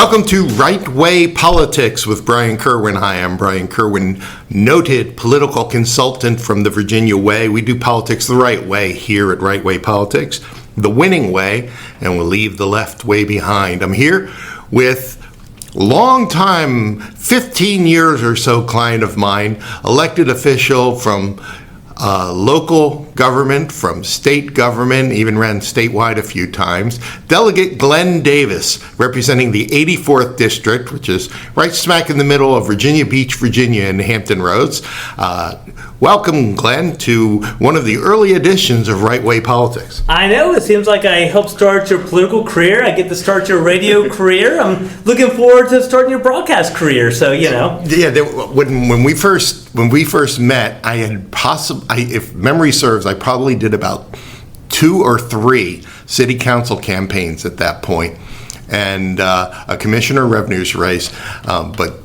Welcome to Right Way Politics with Brian Kerwin. Hi, I'm Brian Kerwin, noted political consultant from the Virginia Way. We do politics the right way here at Right Way Politics, the winning way, and we'll leave the left way behind. I'm here with long-time, 15 years or so client of mine, elected official from local government, from state government, even ran statewide a few times, Delegate Glenn Davis, representing the 84th District, which is right smack in the middle of Virginia Beach, Virginia, and Hampton Roads. Welcome, Glenn, to one of the early editions of Right Way Politics. I know. It seems like I helped start your political career. I get to start your radio career. I'm looking forward to starting your broadcast career. So, you know. Yeah, when we first met, I had if memory serves, I probably did about 2 or 3 city council campaigns at that point, and a commissioner revenues race. But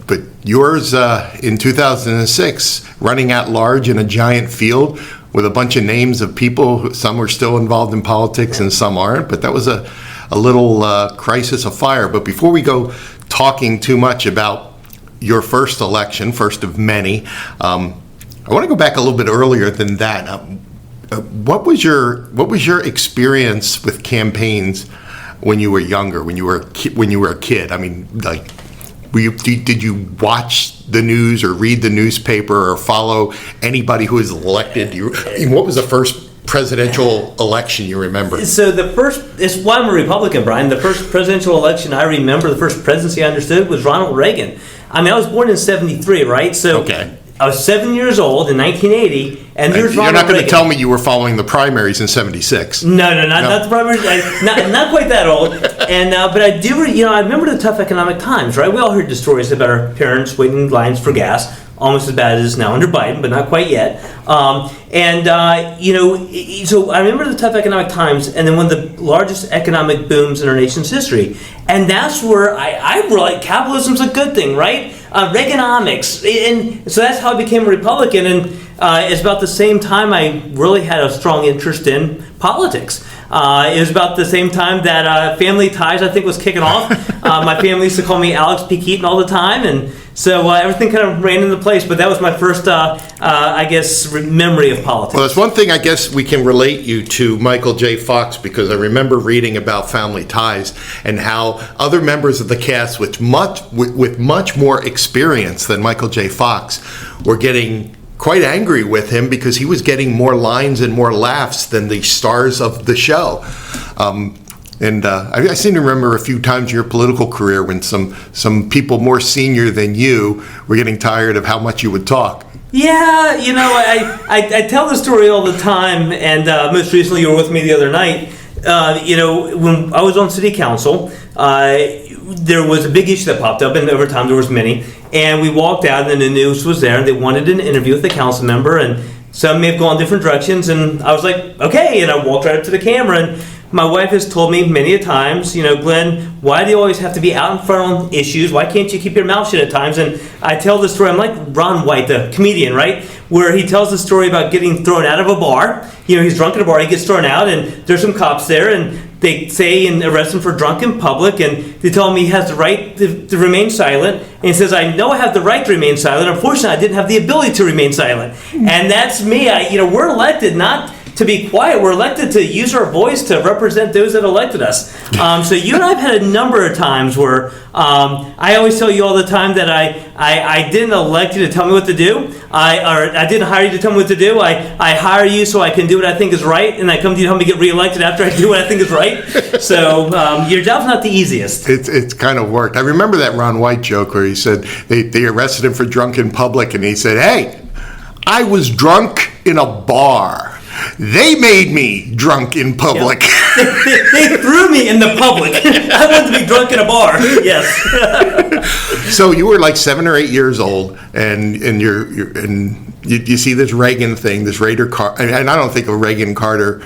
yours in 2006, running at large in a giant field with a bunch of names of people. Some are still involved in politics and some aren't. But that was a little crisis of fire. But before we go talking too much about your first election, first of many, I want to go back a little bit earlier than that. What was your experience with campaigns when you were younger, when you were a kid? I mean, like, did you watch the news or read the newspaper or follow anybody who was elected? What was the first presidential election you remember? So it's why I'm a Republican, Brian. The first presidential election I remember, the first presidency I understood was Ronald Reagan. I mean, I was born in 73, right? So okay. I was 7 years old in 1980, and there's Ronald Reagan. You're not going to tell me you were following the primaries in 76. No, not the primaries. Not quite that old. And but I do, I remember the tough economic times, right? We all heard the stories about our parents waiting in lines for gas, almost as bad as it's now under Biden, but not quite yet. So I remember the tough economic times, and then one of the largest economic booms in our nation's history. And that's where I realized capitalism's a good thing, right? Reaganomics. And so that's how I became a Republican. And it's about the same time I really had a strong interest in politics. It was about the same time that Family Ties, I think, was kicking off. My family used to call me Alex P. Keaton all the time, and so everything kind of ran into place. But that was my first, memory of politics. Well, that's one thing I guess we can relate you to Michael J. Fox, because I remember reading about Family Ties and how other members of the cast with much more experience than Michael J. Fox were getting quite angry with him because he was getting more lines and more laughs than the stars of the show. I seem to remember a few times in your political career when some people more senior than you were getting tired of how much you would talk. Yeah, I tell the story all the time, and most recently you were with me the other night. When I was on city council, there was a big issue that popped up, and over time there was many. And we walked out, and then the news was there, and they wanted an interview with the council member, and some may have gone different directions. And I was like, okay, and I walked right up to the camera. And my wife has told me many a times, Glenn, why do you always have to be out in front on issues? Why can't you keep your mouth shut at times? And I tell the story. I'm like Ron White, the comedian, right? Where he tells the story about getting thrown out of a bar. He's drunk at a bar, he gets thrown out, and there's some cops there, and they say and arrest him for drunk in public, and they tell him he has the right to remain silent. And he says, I know I have the right to remain silent. Unfortunately, I didn't have the ability to remain silent. And that's me. We're elected not to be quiet. We're elected to use our voice to represent those that elected us. So you and I have had a number of times where I always tell you all the time that I didn't elect you to tell me what to do. I didn't hire you to tell me what to do. I hire you so I can do what I think is right, and I come to you to help me get reelected after I do what I think is right. So your job's not the easiest. It's kind of worked. I remember that Ron White joke where he said they arrested him for drunk in public, and he said, hey, I was drunk in a bar. They made me drunk in public. Yep. They threw me in the public. I wanted to be drunk in a bar. Yes. So you were like 7 or 8 years old, and you see this Reagan thing, this Raider Carter, and I don't think of Reagan Carter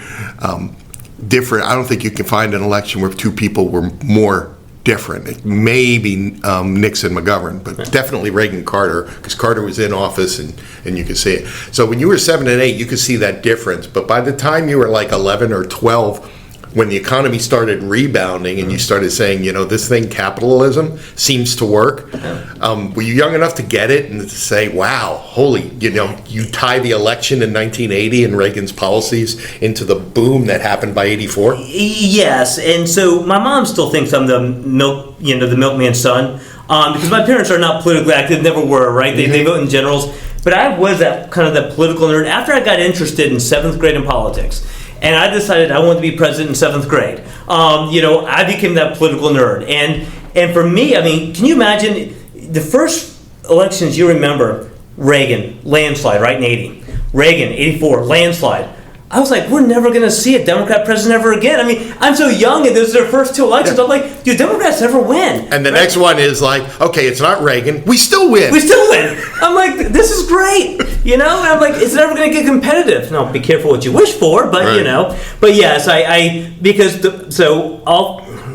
different. I don't think you can find an election where two people were more different. Maybe Nixon McGovern, but definitely Reagan Carter, because Carter was in office and you could see it. So when you were 7 and 8, you could see that difference. But by the time you were like 11 or 12, when the economy started rebounding and you started saying, this thing, capitalism, seems to work. Were you young enough to get it and to say, wow, holy, you tie the election in 1980 and Reagan's policies into the boom that happened by 84? Yes, and so my mom still thinks I'm the milkman's son, because my parents are not politically active, never were, right? They vote in generals. But I was that kind of that political nerd after I got interested in 7th grade in politics. And I decided I wanted to be president in 7th grade. I became that political nerd. And for me, I mean, can you imagine the first elections you remember? Reagan, landslide, right in 80. Reagan, 84, landslide. I was like, we're never going to see a Democrat president ever again. I mean, I'm so young, and those are their first 2 elections. I'm like, do Democrats ever win? And the next one is like, okay, it's not Reagan. We still win. We still win. I'm like, this is great. And I'm like, it's never going to get competitive. Now, be careful what you wish for, but, right. But yes,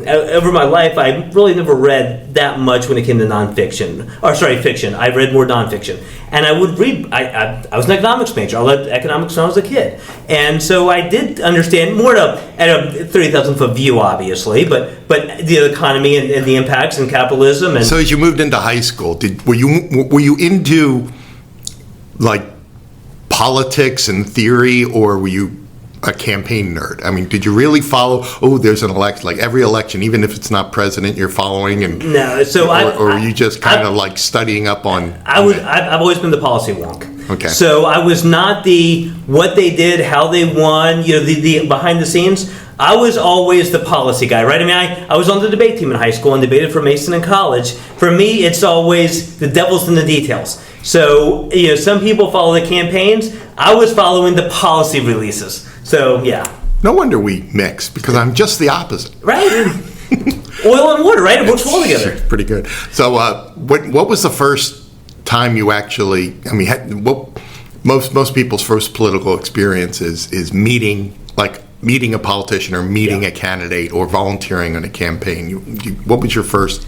over my life, I really never read that much when it came to fiction. I read more nonfiction. And I would read, I was an economics major. I loved economics when I was a kid. And so I did understand more at a 30,000-foot view, obviously, but the economy and the impacts and capitalism. And so as you moved into high school, were you into, like, politics and theory, or were you a campaign nerd? I mean, did you really follow, there's an election, like every election, even if it's not president, you're following? No, so or were you just kind of like studying up on? I've always been the policy wonk. Okay. So I was not the what they did, how they won, the behind the scenes. I was always the policy guy, right? I mean, I was on the debate team in high school and debated for Mason in college. For me, it's always the devil's in the details. So, some people follow the campaigns. I was following the policy releases. So, yeah. No wonder we mix, because I'm just the opposite. Right? Oil and water, right? It works well together. Pretty good. So, what was the first time you actually, most people's first political experience is meeting a politician or meeting a candidate or volunteering on a campaign. What was your first,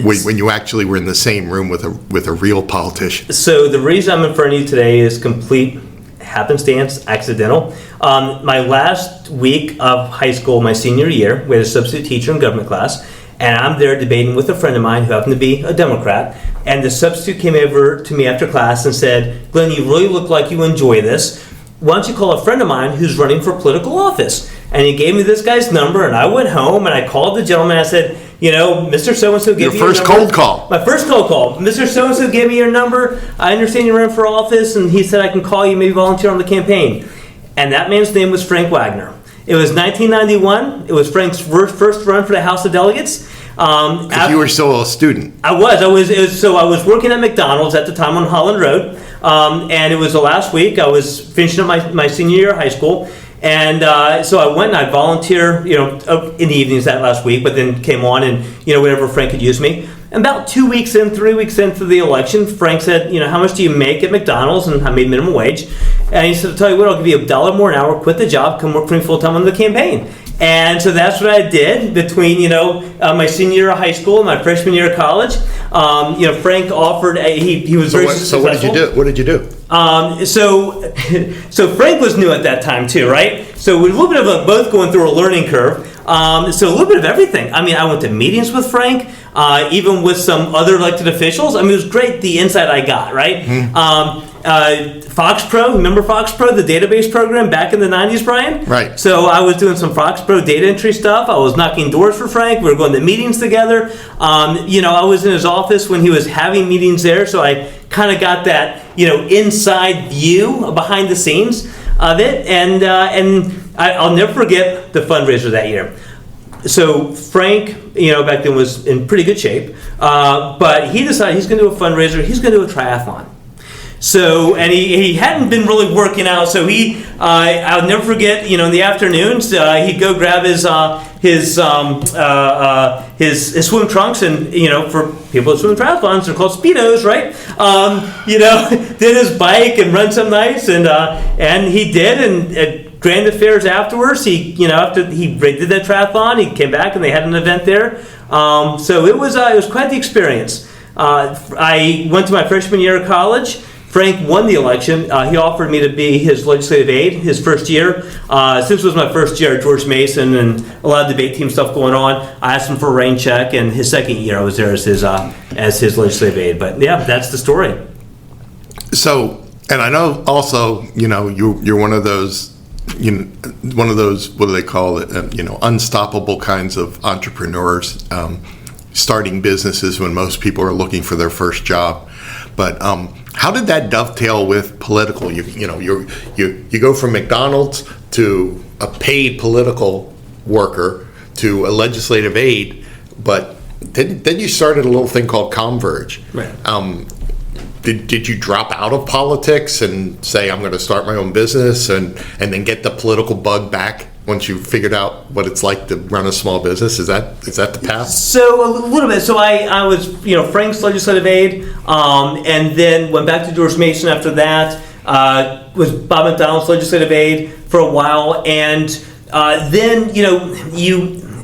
when you actually were in the same room with a real politician? So the reason I'm in front of you today is complete happenstance, accidental. My last week of high school, my senior year, we had a substitute teacher in government class, and I'm there debating with a friend of mine who happened to be a Democrat, and the substitute came over to me after class and said, "Glenn, you really look like you enjoy this. Why don't you call a friend of mine who's running for political office?" And he gave me this guy's number, and I went home and I called the gentleman. I said, Mr. So-and-so gave me your number. Your first cold call. My first cold call. Mr. So-and-so gave me your number. I understand you're running for office, and he said I can call you, maybe volunteer on the campaign. And that man's name was Frank Wagner. It was 1991. It was Frank's first run for the House of Delegates. You were still a student. I was. I was working at McDonald's at the time on Holland Road. And it was the last week. I was finishing up my senior year of high school. And so I went and I volunteered, in the evenings that last week, but then came on and, whenever Frank could use me. And about 3 weeks into the election, Frank said, how much do you make at McDonald's? And I made minimum wage. And he said, I'll tell you what, I'll give you $1 more an hour, quit the job, come work for me full-time on the campaign. And so that's what I did between, my senior year of high school and my freshman year of college. Frank offered, he was very successful. So what did you do? So Frank was new at that time too, right? So we were a little bit of both going through a learning curve. So a little bit of everything. I mean, I went to meetings with Frank, even with some other elected officials. I mean, it was great the insight I got, right? Mm-hmm. FoxPro, remember FoxPro, the database program back in the 90s, Brian? Right. So I was doing some FoxPro data entry stuff. I was knocking doors for Frank. We were going to meetings together. I was in his office when he was having meetings there, so I kind of got that, inside view behind the scenes of it. And I'll never forget the fundraiser that year. So Frank, back then was in pretty good shape, but he decided he's going to do a fundraiser. He's going to do a triathlon. So, and he hadn't been really working out, so I'll never forget, in the afternoons, he'd go grab his swim trunks, and, for people that swim triathlons, they're called Speedos, right? Did his bike and run some nights, and he did, and at Grand Affairs afterwards, after he did that triathlon, he came back and they had an event there. So it was quite the experience. I went to my freshman year of college. Frank won the election. He offered me to be his legislative aide his first year. Since it was my first year at George Mason and a lot of debate team stuff going on, I asked him for a rain check, and his second year I was there as his legislative aide. But yeah, that's the story. So, and I know also, you're one of those, what do they call it? Unstoppable kinds of entrepreneurs, starting businesses when most people are looking for their first job. But how did that dovetail with political? You go from McDonald's to a paid political worker to a legislative aide, but then you started a little thing called Converge. Right. Did you drop out of politics and say, I'm going to start my own business and then get the political bug back once you figured out what it's like to run a small business? Is that the path? So a little bit. So I was, Frank's legislative aide, and then went back to George Mason after that, was Bob McDonald's legislative aide for a while, and then,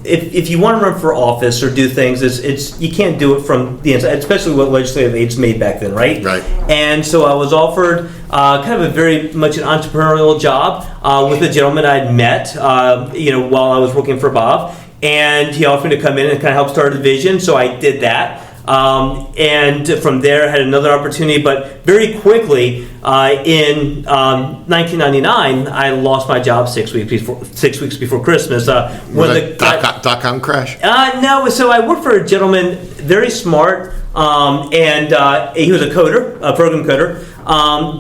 if you want to run for office or do things, it's you can't do it from the inside, especially what legislative aides made back then, right? Right. And so I was offered kind of a very much an entrepreneurial job with a gentleman I'd met, while I was working for Bob, and he offered me to come in and kind of help start a division. So I did that. And from there, I had another opportunity, but very quickly in 1999, I lost my job 6 weeks before Christmas. Was it dot-com crash? No, so I worked for a gentleman, very smart, and he was a program coder.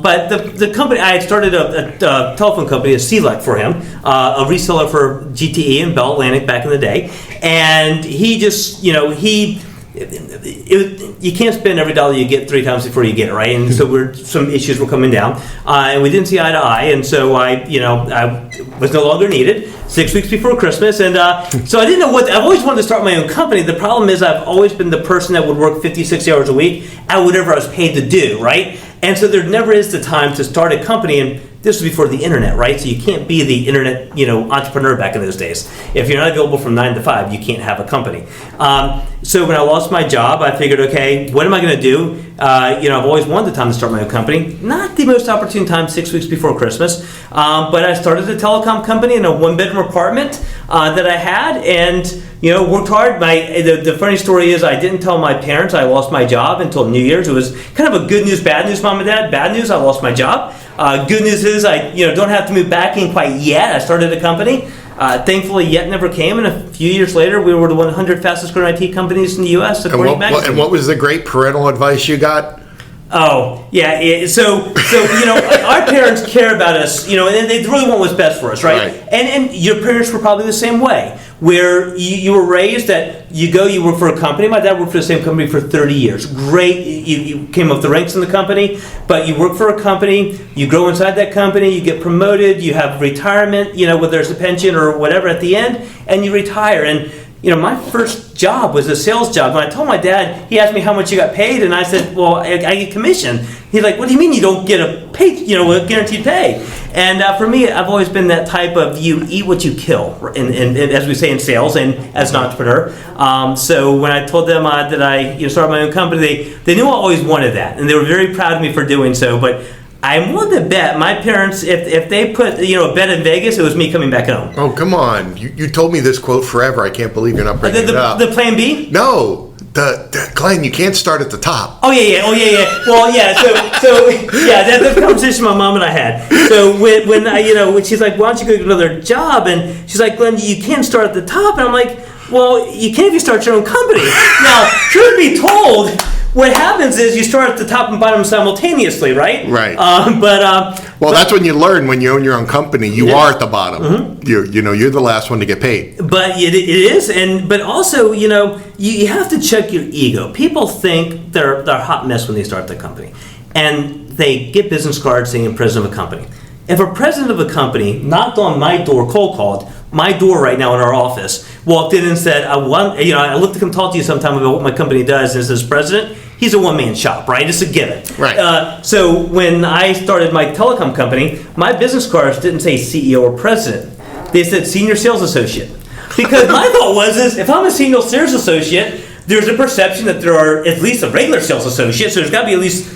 But the company, I had started a telephone company, a CLEC for him, a reseller for GTE and Bell Atlantic back in the day, and he just, you can't spend every dollar you get 3 times before you get it, right? And so some issues were coming down, and we didn't see eye to eye, and so I was no longer needed 6 weeks before Christmas, and so I didn't know I've always wanted to start my own company. The problem is I've always been the person that would work 50, 60 hours a week at whatever I was paid to do, right? And so there never is the time to start a company, and this was before the internet, right? So you can't be the internet, entrepreneur back in those days. If you're not available from 9 to 5, you can't have a company. So when I lost my job, I figured, okay, what am I going to do? I've always wanted the time to start my own company. Not the most opportune time, 6 weeks before Christmas. But I started a telecom company in a 1-bedroom apartment that I had, and worked hard. The funny story is I didn't tell my parents I lost my job until New Year's. It was kind of a good news, bad news, mom and dad. Bad news, I lost my job. Good news is I don't have to move back in quite yet. I started a company. Thankfully, yet never came, and a few years later, we were the 100 fastest growing IT companies in the U.S. according to magazine. And what was the great parental advice you got? Oh, yeah. So our parents care about us, and they really want what's best for us, right? And your parents were probably the same way, where you were raised that you work for a company. My dad worked for the same company for 30 years. Great. You came up the ranks in the company, but you work for a company, you grow inside that company, you get promoted, you have retirement, whether there's a pension or whatever at the end, and you retire. And my first job was a sales job. When I told my dad, he asked me how much you got paid, and I said, well, I get commission. He's like, what do you mean you don't get a pay, a guaranteed pay? And for me, I've always been that type of you eat what you kill, and as we say in sales and as an entrepreneur. So when I told them that I started my own company, they knew I always wanted that, and they were very proud of me for doing so. But I'm willing to bet my parents, if they put a bet in Vegas, it was me coming back home. Oh, come on! You told me this quote forever. I can't believe you're not bringing it up. The Plan B? No, the Glenn. You can't start at the top. Oh yeah. Well, yeah. So yeah, that's the conversation my mom and I had. So when she's like, why don't you go get another job? And she's like, Glenn, you can't start at the top. And I'm like, well, you can if you start your own company. Now, truth be told, what happens is you start at the top and bottom simultaneously, right? Right. Well, that's when you learn when you own your own company. You are at the bottom. Mm-hmm. You're the last one to get paid. But it is, but also you have to check your ego. People think they're a hot mess when they start their company, and they get business cards saying president of a company. If a president of a company knocked on my door, cold called my door right now in our office, walked in and said, I looked to come talk to you sometime about what my company does, and says, President, he's a one-man shop, right? It's a given. Right. So when I started my telecom company, my business cards didn't say CEO or president. They said senior sales associate. Because my thought was, if I'm a senior sales associate, there's a perception that there are at least a regular sales associate, so there's got to be at least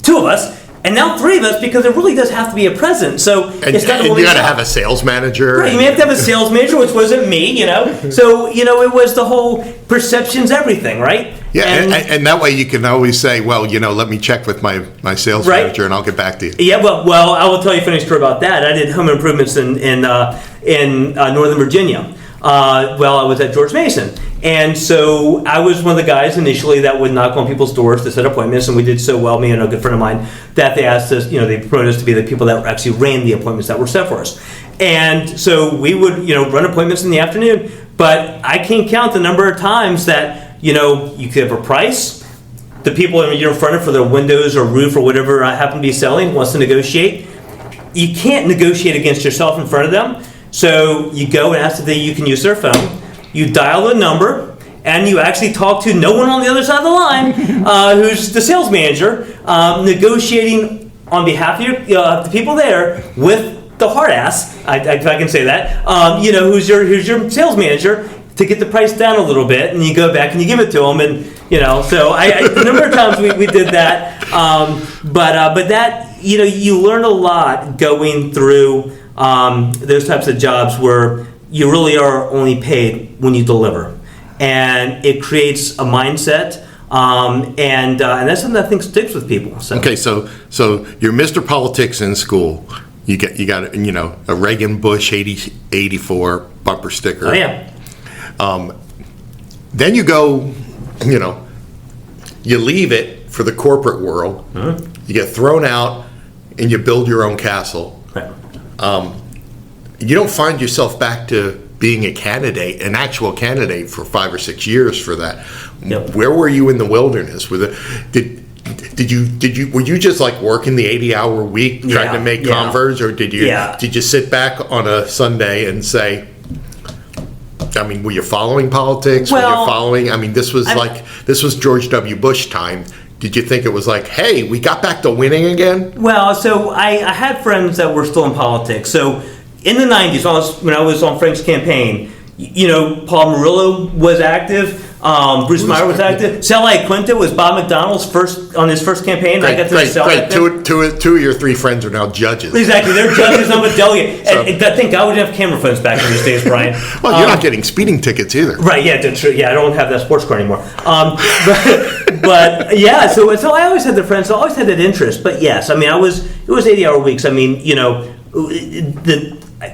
2 of us. And now 3 of us, because there really does have to be a president. So And it's not you only got to have a sales manager. Right, you may have to have a sales manager, which wasn't me, So, it was the whole perception's everything, right? Yeah, and that way you can always say, well, let me check with my sales Right. manager and I'll get back to you. Yeah, well, I will tell you a funny story about that. I did home improvements in Northern Virginia while I was at George Mason. And so I was one of the guys initially that would knock on people's doors to set appointments, and we did so well, me and a good friend of mine, that they asked us, they promoted us to be the people that actually ran the appointments that were set for us. And so we would, run appointments in the afternoon, but I can't count the number of times that, you could have a price, the people you're in front of for their windows or roof or whatever I happen to be selling wants to negotiate. You can't negotiate against yourself in front of them, so you go and ask if you can use their phone. You dial a number, and you actually talk to no one on the other side of the line, who's the sales manager, negotiating on behalf of the people there with the hard ass, if I can say that, who's your sales manager, to get the price down a little bit, and you go back and you give it to them, and so a number of times we did that, but that you learn a lot going through those types of jobs where you really are only paid when you deliver, and it creates a mindset, and that's something that I think sticks with people. So. Okay, so you're Mr. Politics in school. You got a Reagan Bush 84 bumper sticker. Oh yeah. Then you go, you leave it for the corporate world. Mm-hmm. You get thrown out, and you build your own castle. Right. You don't find yourself back to being an actual candidate for 5 or 6 years for that. Yep. Where were you in the wilderness? Were you just like working the 80-hour week trying to make converts, or did you sit back on a Sunday and say, were you following politics? This was George W. Bush time. Did you think it was like, hey, we got back to winning again? Well, so I had friends that were still in politics. So in the 90s, when I was on Frank's campaign, Paul Murillo was active. Bruce Meyer was active. Sal Quinta was Bob McDonald's first campaign. Great, I got to sell that. Two of your 3 friends are now judges. Exactly, they're judges. I'm a delegate. And I think I would have camera phones back in these days, Brian. Well, you're not getting speeding tickets either. Right? Yeah, that's true. Yeah, I don't have that sports car anymore. But yeah, so I always had the friends. So I always had that interest. But yes, it was 80-hour weeks.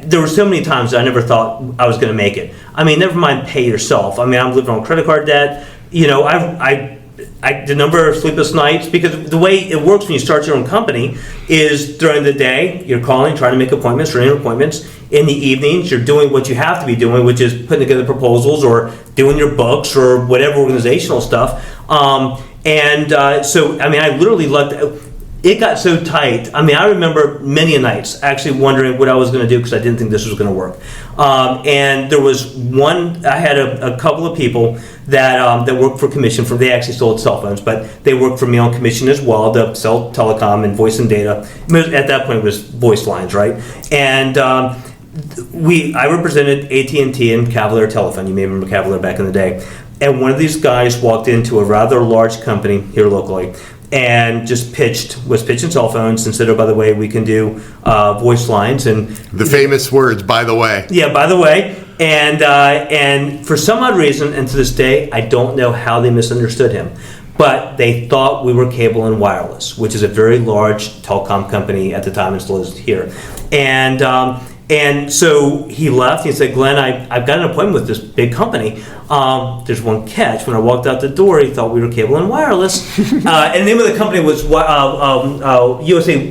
There were so many times that I never thought I was going to make it. Never mind pay yourself. I'm living on credit card debt. The number of sleepless nights, because the way it works when you start your own company is during the day, you're calling, trying to make appointments, running appointments. In the evenings, you're doing what you have to be doing, which is putting together proposals or doing your books or whatever organizational stuff. So I literally loved. It got so tight. I remember many nights actually wondering what I was going to do because I didn't think this was going to work. And there was one. I had a couple of people that worked for commission. They actually sold cell phones, but they worked for me on commission as well to sell telecom and voice and data. At that point, it was voice lines, right? And I represented AT&T and Cavalier Telephone. You may remember Cavalier back in the day. And one of these guys walked into a rather large company here locally and just was pitching cell phones and said, oh, by the way, we can do voice lines. And the famous words, by the way. Yeah, by the way. And for some odd reason, and to this day, I don't know how they misunderstood him, but they thought we were cable and wireless, which is a very large telecom company at the time and still is here. And so he left. He said, Glenn, I've got an appointment with this big company. There's one catch. When I walked out the door, he thought we were cable and wireless. And the name of the company was USA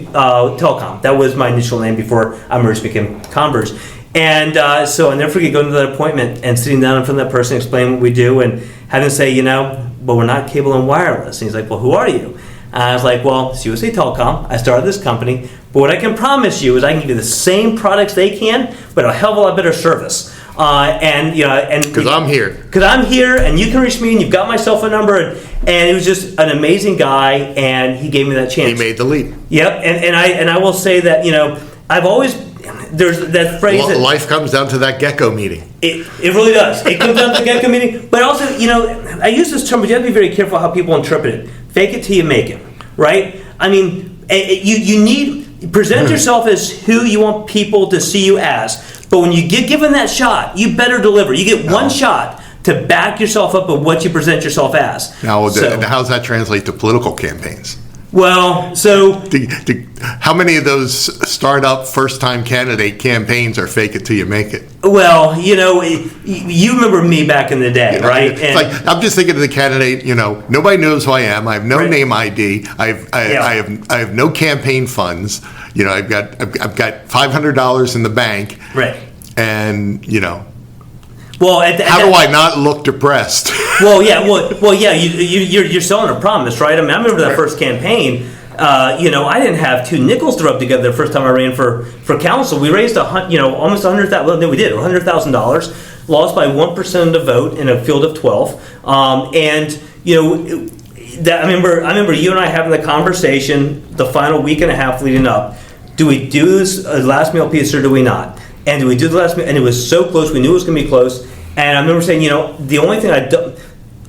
Telecom. That was my initial name before I merged, became Converge. And so I'll never forget going to that appointment and sitting down in front of that person, explaining what we do, and having to say, well, we're not cable and wireless. And he's like, well, who are you? And I was like, well, it's USA Telecom. I started this company. But what I can promise you is I can give you the same products they can, but a hell of a lot better service. Because I'm here. Because I'm here, and you can reach me, and you've got my cell phone number. And he was just an amazing guy, and he gave me that chance. He made the leap. Yep, and I will say that I've always there's that phrase. Life comes down to that gecko meeting. It really does. It comes down to the gecko meeting. But also, I use this term, but you have to be very careful how people interpret it. Fake it till you make it, right? You need present yourself as who you want people to see you as. But when you get given that shot, you better deliver. You get one shot to back yourself up of what you present yourself as. Now, how does that translate to political campaigns? Well, so how many of those startup first-time candidate campaigns are fake it till you make it? Well, you remember me back in the day, right? It's like, I'm just thinking of the candidate. Nobody knows who I am. I have no name ID. I have no campaign funds. I've got $500 in the bank. Right. And well, how do I not look depressed? Well, yeah. You're selling a promise, right? I mean, I remember that first campaign. I didn't have 2 nickels to rub together the first time I ran for council. We raised almost $100,000. Well, no, we did $100,000. Lost by 1% of the vote in a field of 12. I remember you and I having the conversation the final week and a half leading up. Do we do this last meal piece or do we not? And do we do the last meal? And it was so close. We knew it was going to be close. And I remember saying, the only thing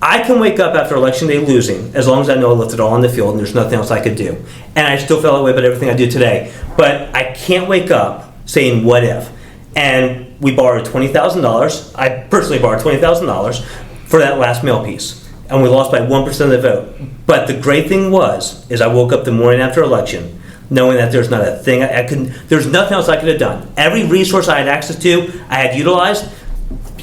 I can wake up after election day losing as long as I know I left it all on the field and there's nothing else I could do. And I still feel that way about everything I do today. But I can't wake up saying what if. And we borrowed $20,000. I personally borrowed $20,000 for that last meal piece. And we lost by 1% of the vote. But the great thing is I woke up the morning after election knowing that there's not a thing there's nothing else I could have done. Every resource I had access to, I had utilized.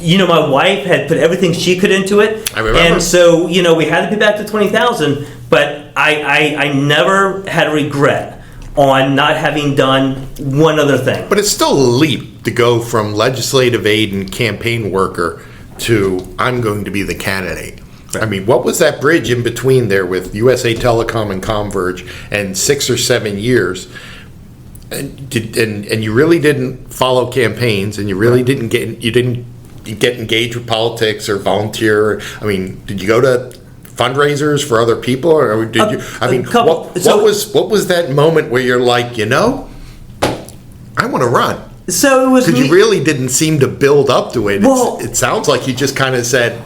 My wife had put everything she could into it. I remember. And so, we had to be back to 20,000, but I never had a regret on not having done one other thing. But it's still a leap to go from legislative aid and campaign worker to I'm going to be the candidate. I mean, what was that bridge in between there with USA Telecom and Converge and 6 or 7 years? And you really didn't follow campaigns, and you really didn't get engaged with politics or volunteer. I mean, did you go to fundraisers for other people, or did you? I mean, what was that moment where you're like, I want to run? So it was because you really didn't seem to build up to it. Well, it sounds like you just kind of said,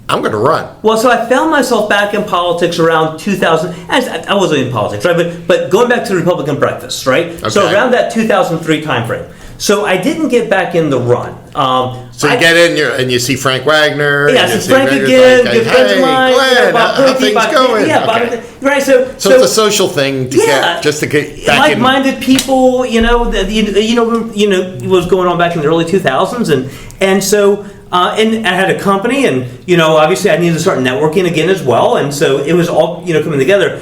I'm going to run. Well, so I found myself back in politics around 2000. I wasn't in politics, right? But going back to the Republican breakfast, right? Okay. So around that 2003 timeframe. So I didn't get back in the run. So you get in and you see Frank Wagner. Yeah, so Frank again, good friends of mine. Glenn, how things going? Yeah, okay. Right. So it's a social thing to get back in. Like-minded people, what was going on back in the early 2000s, and so. And I had a company, and obviously I needed to start networking again as well, and so it was all coming together.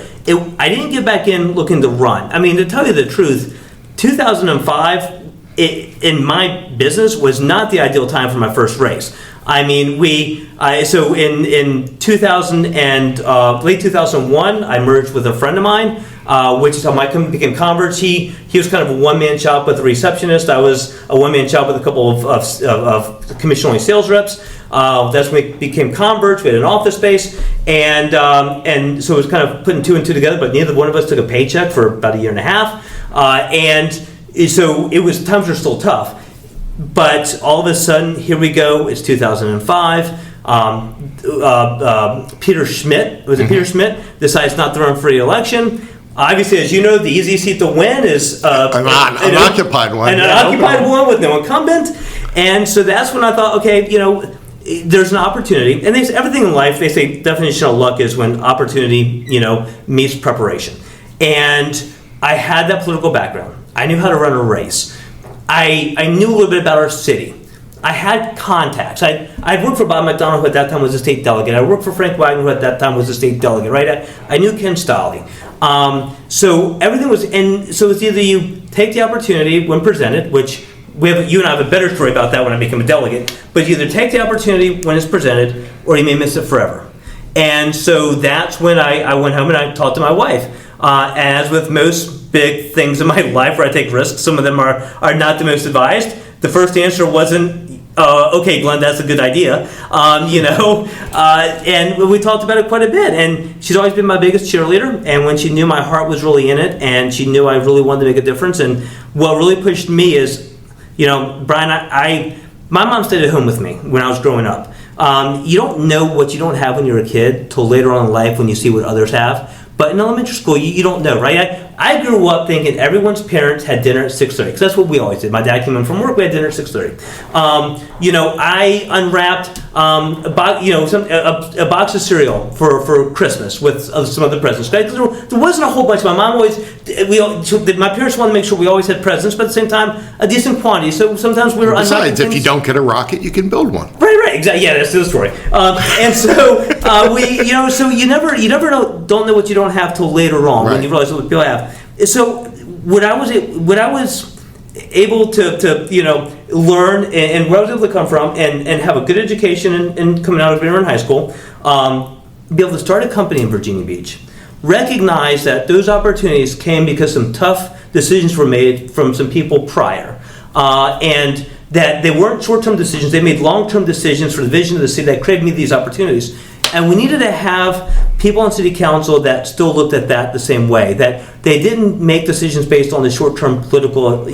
I didn't get back in looking to run. I mean, to tell you the truth, 2005 in my business was not the ideal time for my first race. I mean, so in 2000 and late 2001, I merged with a friend of mine, which is how my company became Converge. He was kind of a one-man shop with a receptionist. I was a one-man shop with a couple of commission-only sales reps. That's when we became Converge. We had an office space, and so it was kind of putting 2 and 2 together. But neither one of us took a paycheck for about a year and a half, and so times were still tough. But all of a sudden, here we go. It's 2005. Peter Schmidt, Peter Schmidt, decides not to run for re-election. Obviously, as you know, the easy seat to win is an occupied one. An occupied one with no incumbent. And so that's when I thought, okay, there's an opportunity. And everything in life, they say definition of luck is when opportunity, meets preparation. And I had that political background. I knew how to run a race. I knew a little bit about our city. I had contacts. I worked for Bob McDonald, who at that time was a state delegate. I worked for Frank Wagner, who at that time was a state delegate, right? I knew Ken Stolley. So everything was, and so it's either you take the opportunity when presented, which you and I have a better story about that when I became a delegate, but you either take the opportunity when it's presented, or you may miss it forever. And so that's when I went home and I talked to my wife. As with most big things in my life where I take risks, some of them are not the most advised. The first answer wasn't, okay, Glenn, that's a good idea. And we talked about it quite a bit. And she's always been my biggest cheerleader. And when she knew my heart was really in it, and she knew I really wanted to make a difference, and what really pushed me is, Brian, my mom stayed at home with me when I was growing up. You don't know what you don't have when you're a kid till later on in life when you see what others have. But in elementary school, you don't know, right? I grew up thinking everyone's parents had dinner at 6:30, because that's what we always did. My dad came in from work, we had dinner at 6:30. I unwrapped a box of cereal for Christmas with some other presents. There wasn't a whole bunch. My mom my parents wanted to make sure we always had presents, but at the same time, a decent quantity. So sometimes we were Besides, if you don't get a rocket, you can build one. Right, exactly. Yeah, that's the story. And so so you never don't know what you don't have till later on when you realize what people have. So what I was able to learn and where I was able to come from and have a good education and coming out of here in high school, be able to start a company in Virginia Beach. Recognize that those opportunities came because some tough decisions were made from some people prior, and that they weren't short-term decisions. They made long-term decisions for the vision of the city that created me these opportunities. And we needed to have people on city council that still looked at that the same way, that they didn't make decisions based on the short-term political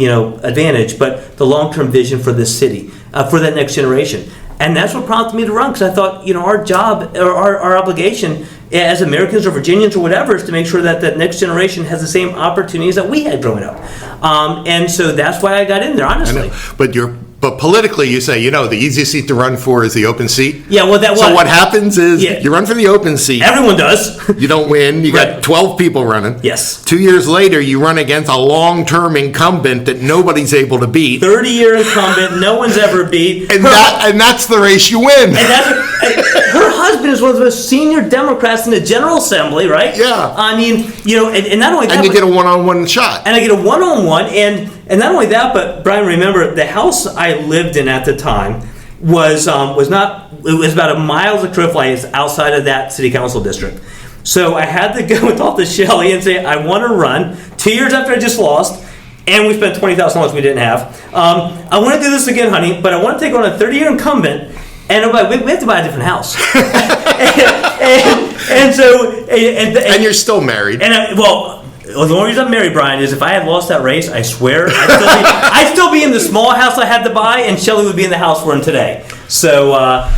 advantage, but the long-term vision for this city, for that next generation. And that's what prompted me to run, because I thought, our job or our obligation as Americans or Virginians or whatever is to make sure that that next generation has the same opportunities that we had growing up. And so that's why I got in there, honestly. But politically, you say, the easiest seat to run for is the open seat. Yeah, well, so what happens is you run for the open seat. Everyone does. You don't win. You got 12 people running. Yes. 2 years later, you run against a long-term incumbent that nobody's able to beat. 30-year incumbent, no one's ever beat. And that's the race you win. And her husband is one of the most senior Democrats in the General Assembly, right? Yeah. I mean, and not only that. And you get a one-on-one shot. And I get a one-on-one, and not only that, but Brian, remember, the house I lived in at the time was about a mile of cliff lines outside of that city council district. So I had to go and talk to Shelley and say, I want to run 2 years after I just lost, and we spent $20,000 we didn't have. I want to do this again, honey, but I want to take on a 30-year incumbent, and we have to buy a different house. and you're still married. And the only reason I'm married, Brian, is if I had lost that race, I swear, I'd still be in the small house I had to buy, and Shelley would be in the house we're in today. So, and